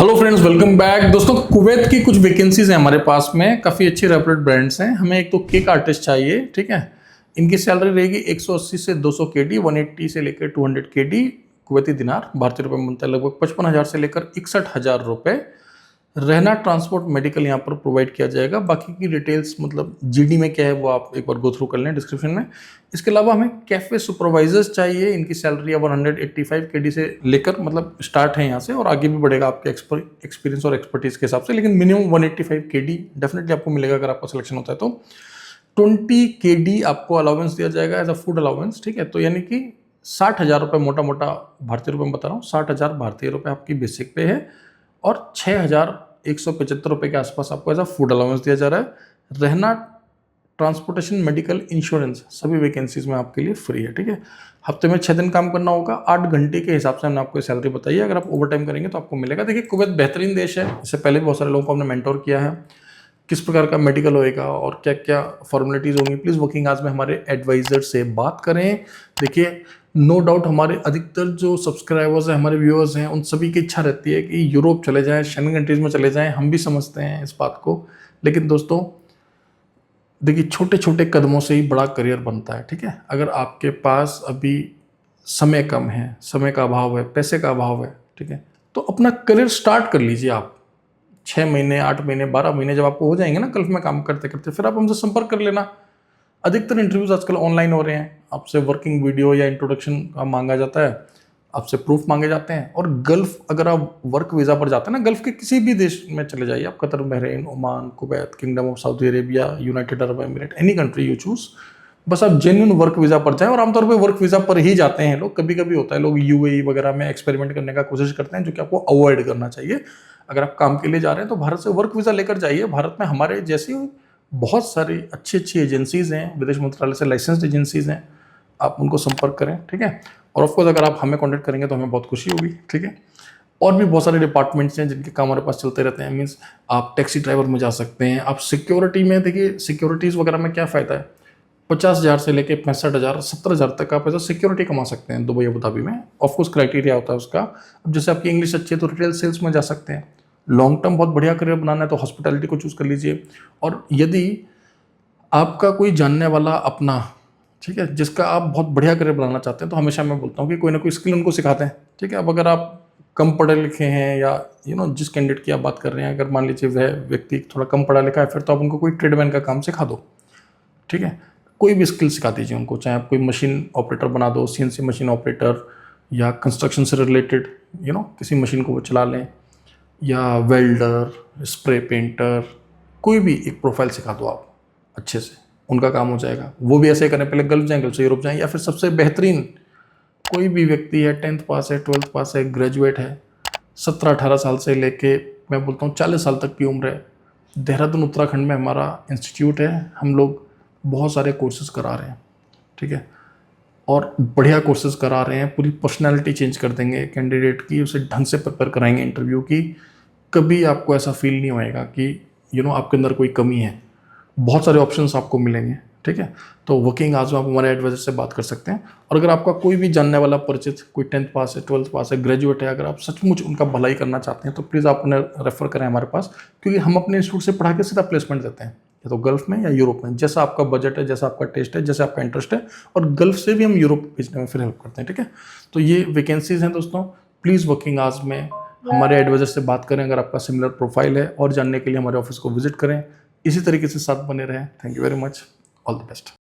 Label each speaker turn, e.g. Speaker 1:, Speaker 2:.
Speaker 1: Hello friends, welcome back. दोस्तों, Kuwait की कुछ वैकेंसीज हैं हमारे पास में, काफ़ी अच्छे रेप्यूटेड ब्रांड्स हैं। हमें एक तो केक आर्टिस्ट चाहिए, ठीक है। इनकी सैलरी रहेगी 180 से 200 केडी, 180 से लेकर 200 केडी कुवैती दिनार, भारतीय रुपये में बनता है लगभग 55,000 से लेकर 61,000 रुपये। रहना, ट्रांसपोर्ट, मेडिकल यहाँ पर प्रोवाइड किया जाएगा। बाकी की डिटेल्स मतलब जीडी में क्या है वो आप एक बार गो थ्रू कर लें डिस्क्रिप्शन में। इसके अलावा हमें कैफे सुपरवाइजर्स चाहिए। इनकी सैलरी 185 केडी से लेकर मतलब स्टार्ट है यहाँ से, और आगे भी बढ़ेगा आपके एक्सपीरियंस और एक्सपर्टीज के हिसाब से, लेकिन मिनिमम 185 केडी डेफिनेटली आपको मिलेगा अगर आपका सिलेक्शन होता है तो। 20 केडी आपको अलाउंस दिया जाएगा एज अ फूड अलाउंस, ठीक है। तो यानी कि 60,000 रुपये मोटा मोटा भारतीय रुपये में बता रहा हूँ, 60,000 भारतीय रुपये आपकी बेसिक पे है, और 6,175 रुपये के आसपास आपको ऐसा फूड अलाउंस दिया जा रहा है। रहना, ट्रांसपोर्टेशन, मेडिकल, इंश्योरेंस सभी वैकेंसीज में आपके लिए फ्री है, ठीक है। हफ्ते में 6 दिन काम करना होगा, 8 घंटे के हिसाब से हमने आपको सैलरी बताई है। अगर आप ओवर टाइम करेंगे तो आपको मिलेगा। देखिए, कुवैत बेहतरीन देश है, इससे पहले भी बहुत सारे लोगों को हमने मेंटोर किया है। किस प्रकार का मेडिकल होएगा और क्या क्या फॉर्मेलिटीज़ होंगी, प्लीज़ वर्किंग आवर्स में हमारे एडवाइज़र से बात करें। देखिए, नो डाउट हमारे अधिकतर जो सब्सक्राइबर्स हैं, हमारे व्यूअर्स हैं, उन सभी की इच्छा रहती है कि यूरोप चले जाएं, शेंगन कंट्रीज़ में चले जाएं। हम भी समझते हैं इस बात को, लेकिन दोस्तों देखिए, छोटे छोटे कदमों से ही बड़ा करियर बनता है, ठीक है। अगर आपके पास अभी समय कम है, समय का अभाव है, पैसे का अभाव है, ठीक है, तो अपना करियर स्टार्ट कर लीजिए आप। 6 महीने, 8 महीने, 12 महीने जब आपको हो जाएंगे ना गल्फ में काम करते करते, फिर आप हमसे संपर्क कर लेना। अधिकतर इंटरव्यूज आजकल ऑनलाइन हो रहे हैं। आपसे वर्किंग वीडियो या इंट्रोडक्शन का मांगा जाता है, आपसे प्रूफ मांगे जाते हैं। और गल्फ अगर आप वर्क वीज़ा पर जाते हैं ना, गल्फ के किसी भी देश में चले जाइए आप, Qatar, Bahrain, Oman, Kuwait, kingdom of Saudi Arabia, United Arab emirate, any country you choose, बस आप जेन्युइन वर्क वीज़ा पर जाएं। और आमतौर पे वर्क वीज़ा पर ही जाते हैं लोग। कभी कभी होता है लोग यूएई वगैरह में एक्सपेरिमेंट करने का कोशिश करते हैं, जो कि आपको अवॉइड करना चाहिए। अगर आप काम के लिए जा रहे हैं तो भारत से वर्क वीज़ा लेकर जाइए। भारत में हमारे जैसी बहुत सारी अच्छी अच्छी एजेंसीज़ हैं, विदेश मंत्रालय से लाइसेंस्ड एजेंसीज़ हैं, आप उनको संपर्क करें, ठीक है। और ऑफकोर्स अगर आप हमें कॉन्टैक्ट करेंगे तो हमें बहुत खुशी होगी, ठीक है। और भी बहुत सारे डिपार्टमेंट्स हैं जिनके काम हमारे पास चलते रहते हैं। मीन्स आप टैक्सी ड्राइवर में जा सकते हैं, आप सिक्योरिटी में, देखिए सिक्योरिटीज़ वगैरह में क्या फ़ायदा है, 50,000 से लेके 65,000, 70,000 तक आप ऐसा सिक्योरिटी कमा सकते हैं दुबई, अबू धाबी में। ऑफकोर्स क्राइटेरिया होता है उसका। अब जैसे आपकी इंग्लिश अच्छी है तो रिटेल सेल्स में जा सकते हैं। लॉन्ग टर्म बहुत बढ़िया करियर बनाना है तो हॉस्पिटैलिटी को चूज़ कर लीजिए। और यदि आपका कोई जानने वाला अपना, ठीक है, जिसका आप बहुत बढ़िया करियर बनाना चाहते हैं, तो हमेशा मैं बोलता हूँ कि कोई ना कोई स्किल उनको सिखाते हैं, ठीक है। अब अगर आप कम पढ़े लिखे हैं, या जिस कैंडिडेट की आप बात कर रहे हैं, अगर मान लीजिए वह व्यक्ति थोड़ा कम पढ़ा लिखा है, फिर तो आप उनको कोई ट्रेडमैन का काम सिखा दो, ठीक है। कोई भी स्किल सिखा दीजिए उनको, चाहे आप कोई मशीन ऑपरेटर बना दो, सीएनसी मशीन ऑपरेटर, या कंस्ट्रक्शन से रिलेटेड किसी मशीन को वो चला लें, या वेल्डर, स्प्रे पेंटर, कोई भी एक प्रोफाइल सिखा दो आप अच्छे से, उनका काम हो जाएगा। वो भी ऐसे ही करें, पहले गल्फ जाएँ, गल्फ से यूरोप जाएँ, या फिर सबसे बेहतरीन कोई भी व्यक्ति है, 10th पास है, 12th पास है, ग्रेजुएट है, 17-18 साल से लेके मैं बोलता हूँ 40 साल तक की उम्र है, देहरादून उत्तराखंड में हमारा इंस्टीट्यूट है। हम लोग बहुत सारे कोर्सेज करा रहे हैं, ठीक है, और बढ़िया कोर्सेज करा रहे हैं। पूरी पर्सनैलिटी चेंज कर देंगे कैंडिडेट की, उसे ढंग से प्रिपेयर कराएंगे इंटरव्यू की। कभी आपको ऐसा फील नहीं होएगा कि आपके अंदर कोई कमी है। बहुत सारे ऑप्शंस आपको मिलेंगे, ठीक है। तो वर्किंग आवर्स में आप हमारे एडवाइजर से बात कर सकते हैं। और अगर आपका कोई भी जानने वाला परिचित, कोई 10th पास है, 12th पास है, ग्रेजुएट है, अगर आप सचमुच उनका भलाई करना चाहते हैं तो प्लीज़ आप उन्हें रेफर करें हमारे पास, क्योंकि हम अपने इंस्टीट्यूट से पढ़ा के सीधा प्लेसमेंट देते हैं, या तो गल्फ में या यूरोप में, जैसा आपका बजट है, जैसा आपका टेस्ट है, जैसा आपका इंटरेस्ट है। और गल्फ से भी हम यूरोप भेजने में फिर हेल्प करते हैं, ठीक है। तो ये वैकेंसीज हैं दोस्तों। प्लीज़ वर्किंग आवर्स में हमारे एडवाइजर से बात करें। अगर आपका सिमिलर प्रोफाइल है, और जानने के लिए हमारे ऑफिस को विजिट करें। इसी तरीके से साथ बने रहें। Thank you very much, all the best.